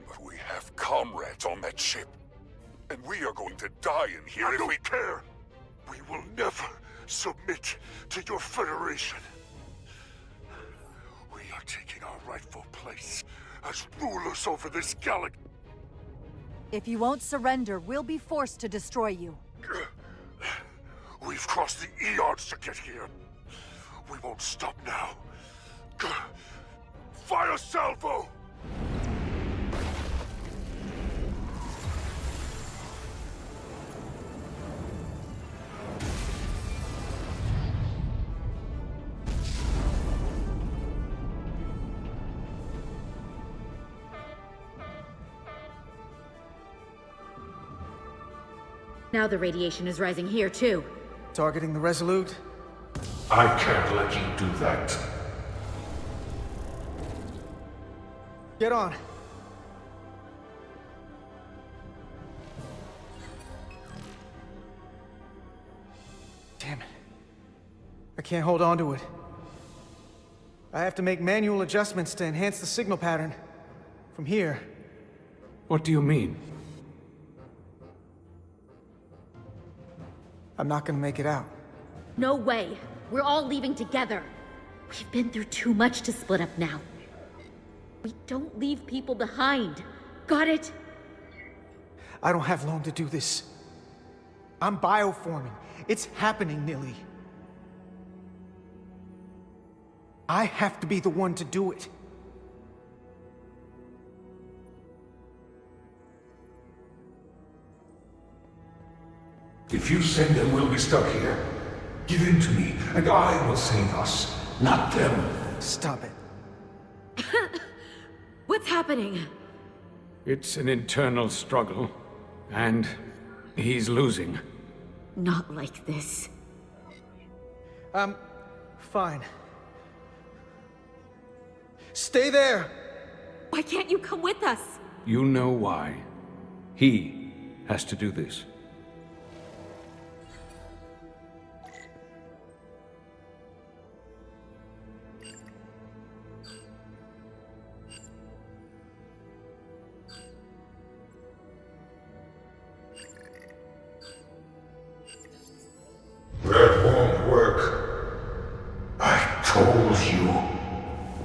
But we have comrades on that ship, and we are going to die in here if we care. We will never submit to your Federation. We are taking our rightful place as rulers over this galaxy. If you won't surrender, we'll be forced to destroy you. We've crossed the eons to get here. We won't stop now. Fire salvo! Now the radiation is rising here, too. Targeting the Resolute? I can't let you do that. Get on. Damn it. I can't hold on to it. I have to make manual adjustments to enhance the signal pattern. From here. What do you mean? I'm not gonna make it out. No way. We're all leaving together. We've been through too much to split up now. We don't leave people behind. Got it? I don't have long to do this. I'm bioforming. It's happening, Nilly. I have to be the one to do it. If you send them, we'll be stuck here. Give in to me, and I will save us, not them. Stop it. What's happening? It's an internal struggle, and he's losing. Not like this. Fine. Stay there! Why can't you come with us? You know why. He has to do this. That won't work. I told you,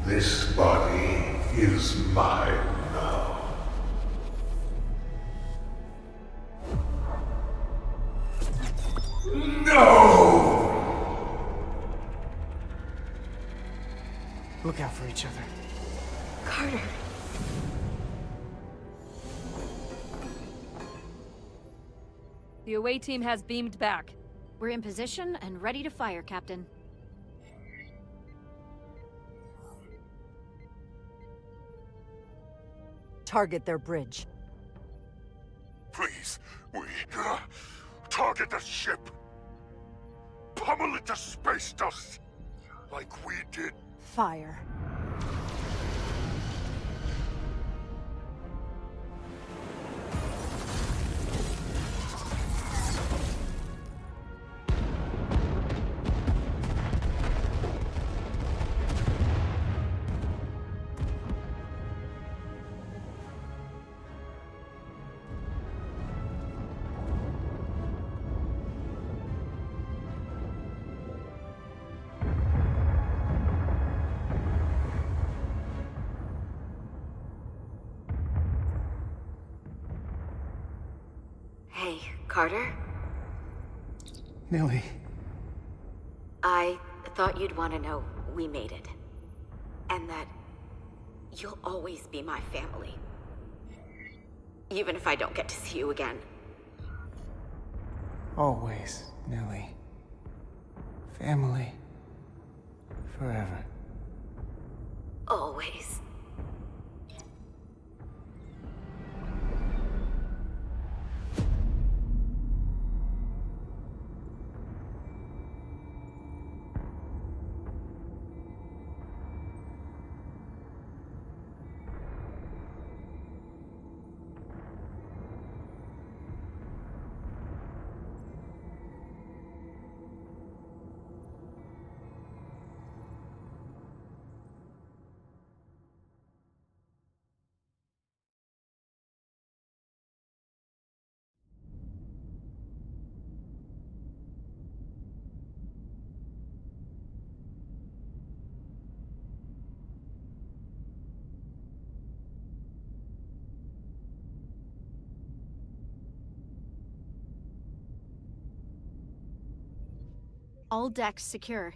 this body is mine now. No! Look out for each other. Carter. The away team has beamed back. We're in position and ready to fire, Captain. Target their bridge. Please, we target the ship. Pummel it to space dust, like we did. Fire. Hey, Carter? Nilly. I thought you'd want to know we made it. And that you'll always be my family. Even if I don't get to see you again. Always, Nilly. Family. Forever. Always. All decks secure.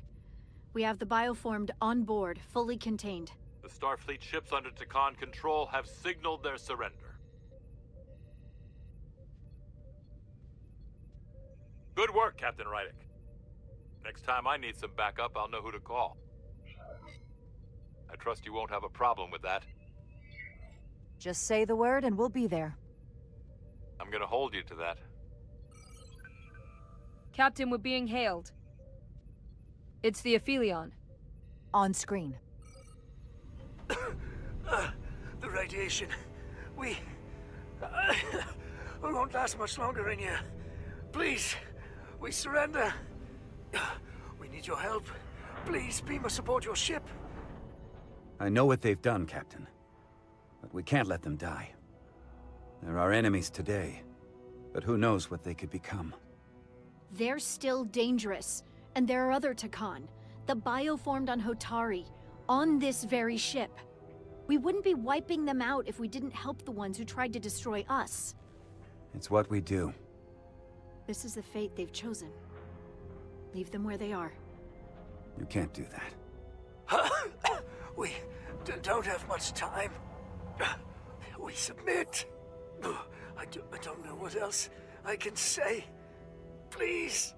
We have the bioformed on board, fully contained. The Starfleet ships under Takan control have signaled their surrender. Good work, Captain Rydick. Next time I need some backup, I'll know who to call. I trust you won't have a problem with that. Just say the word and we'll be there. I'm gonna hold you to that. Captain, we're being hailed. It's the Aphelion. On screen. The radiation. We won't last much longer in here. Please, we surrender. We need your help. Please beam us aboard your ship. I know what they've done, Captain. But we can't let them die. They're our enemies today, but who knows what they could become. They're still dangerous, and there are other Takan. The bioformed on Hotari, on this very ship. We wouldn't be wiping them out if we didn't help the ones who tried to destroy us. It's what we do. This is the fate they've chosen. Leave them where they are. You can't do that. We don't have much time. We submit. I don't know what else I can say. Please,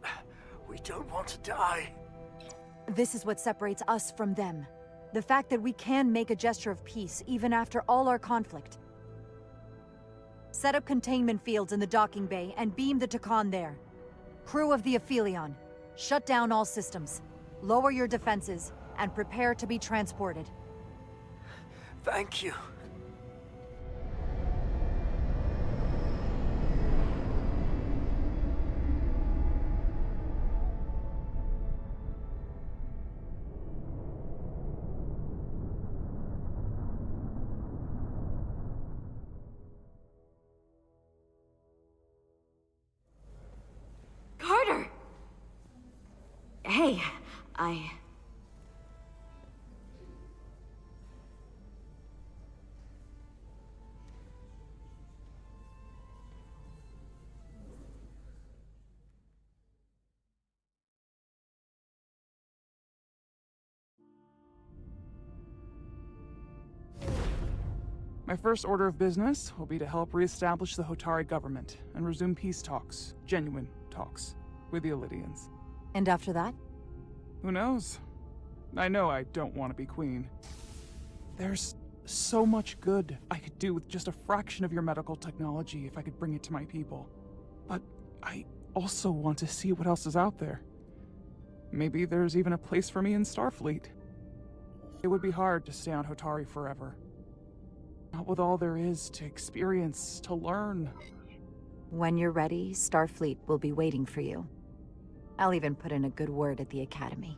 we don't want to die. This is what separates us from them. The fact that we can make a gesture of peace even after all our conflict. Set up containment fields in the docking bay and beam the Takan there. Crew of the Aphelion, shut down all systems. Lower your defenses and prepare to be transported. Thank you. Carter! Hey, My first order of business will be to help reestablish the Hotari government and resume peace talks, genuine talks, with the Illidians. And after that? Who knows? I know I don't want to be queen. There's so much good I could do with just a fraction of your medical technology if I could bring it to my people. But I also want to see what else is out there. Maybe there's even a place for me in Starfleet. It would be hard to stay on Hotari forever. Not with all there is to experience, to learn. When you're ready, Starfleet will be waiting for you. I'll even put in a good word at the Academy.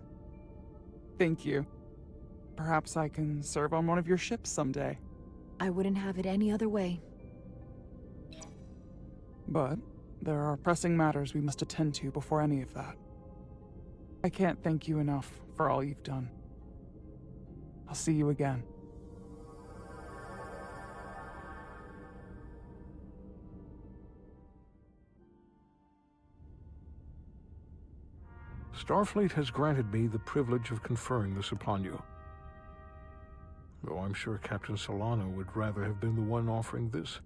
Thank you. Perhaps I can serve on one of your ships someday. I wouldn't have it any other way. But there are pressing matters we must attend to before any of that. I can't thank you enough for all you've done. I'll see you again. Starfleet has granted me the privilege of conferring this upon you. Though I'm sure Captain Solano would rather have been the one offering this.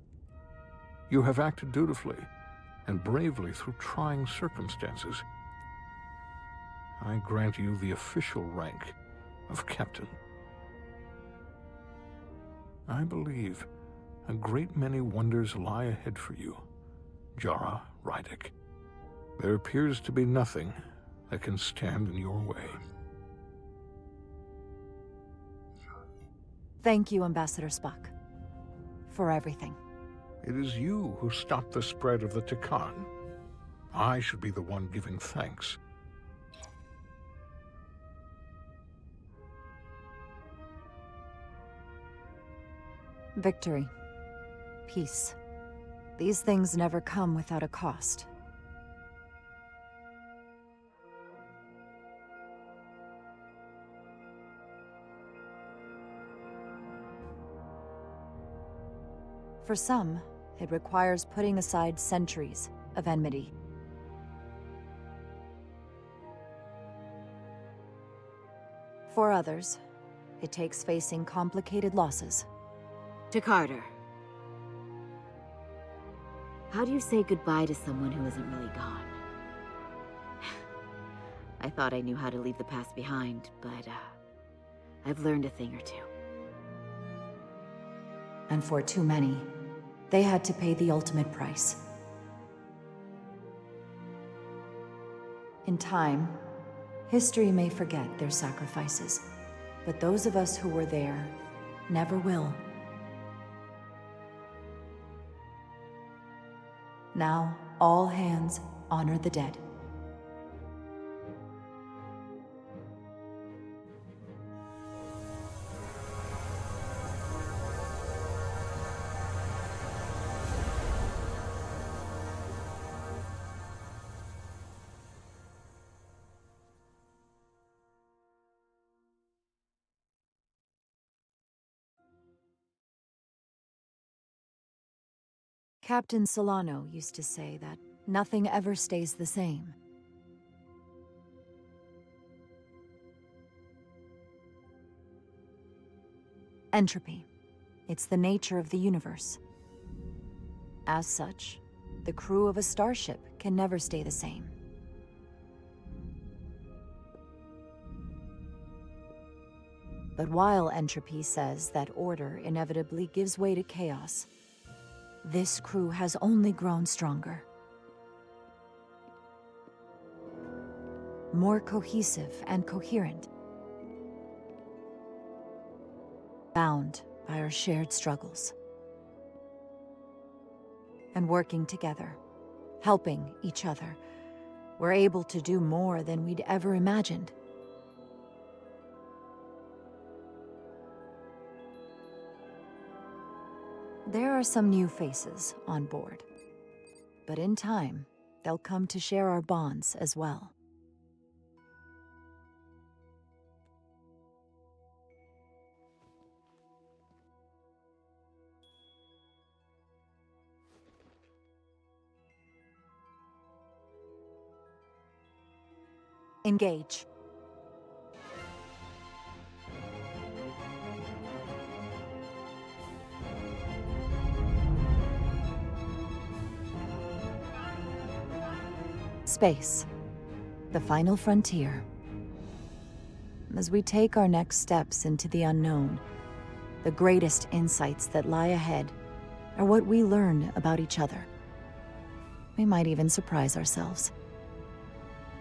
You have acted dutifully and bravely through trying circumstances. I grant you the official rank of Captain. I believe a great many wonders lie ahead for you, Jara Rydick. There appears to be nothing that can stand in your way. Thank you, Ambassador Spock, for everything. It is you who stopped the spread of the Takan. I should be the one giving thanks. Victory. Peace. These things never come without a cost. For some, it requires putting aside centuries of enmity. For others, it takes facing complicated losses. To Carter. How do you say goodbye to someone who isn't really gone? I thought I knew how to leave the past behind, but I've learned a thing or two. And for too many, they had to pay the ultimate price. In time, history may forget their sacrifices, but those of us who were there never will. Now, all hands honor the dead. Captain Solano used to say that nothing ever stays the same. Entropy. It's the nature of the universe. As such, the crew of a starship can never stay the same. But while entropy says that order inevitably gives way to chaos, this crew has only grown stronger. More cohesive and coherent. Bound by our shared struggles. And working together, helping each other, we're able to do more than we'd ever imagined. There are some new faces on board, but in time, they'll come to share our bonds as well. Engage. Space, the final frontier. As we take our next steps into the unknown, the greatest insights that lie ahead are what we learn about each other. We might even surprise ourselves.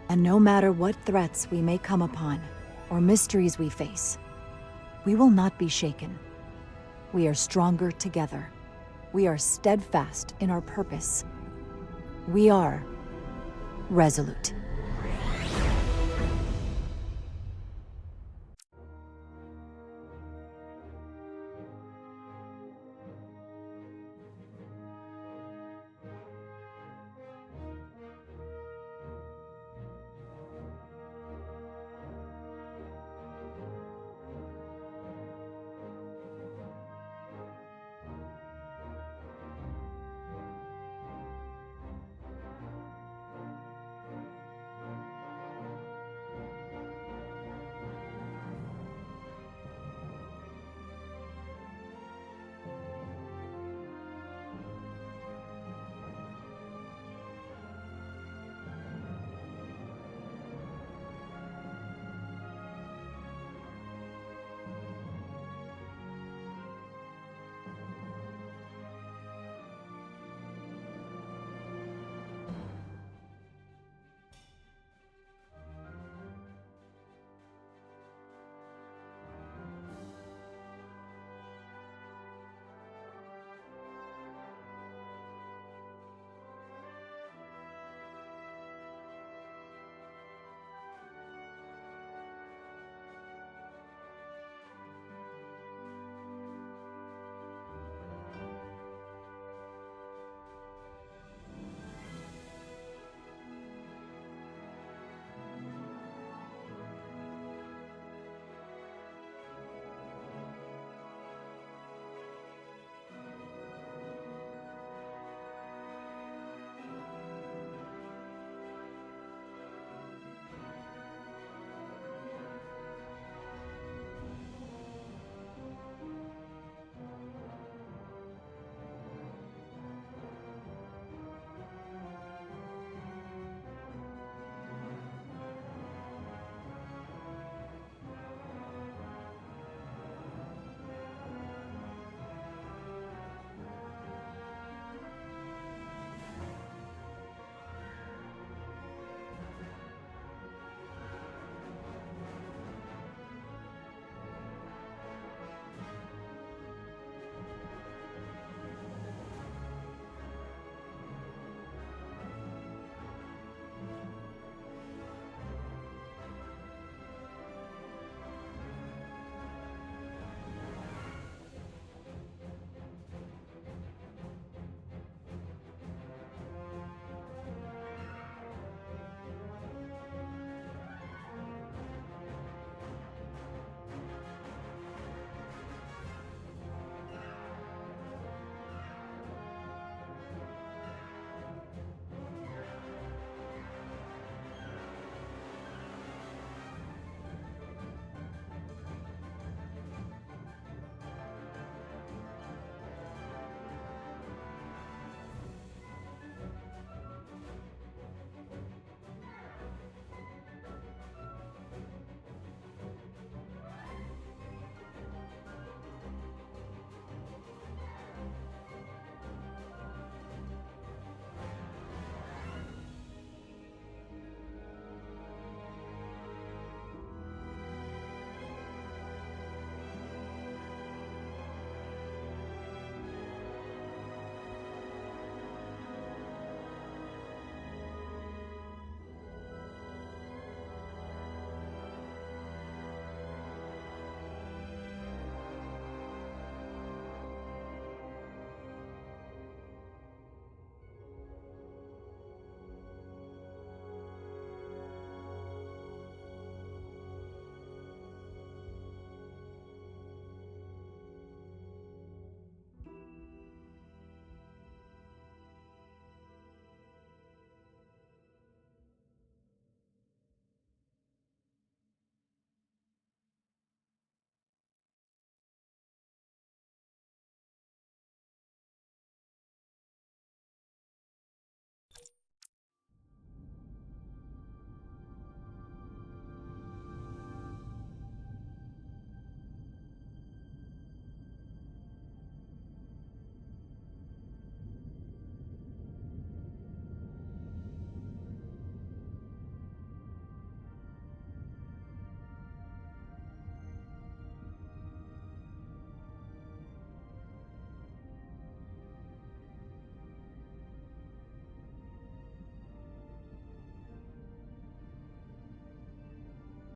And no matter what threats we may come upon, or mysteries we face, we will not be shaken. We are stronger together. We are steadfast in our purpose. We are resolute.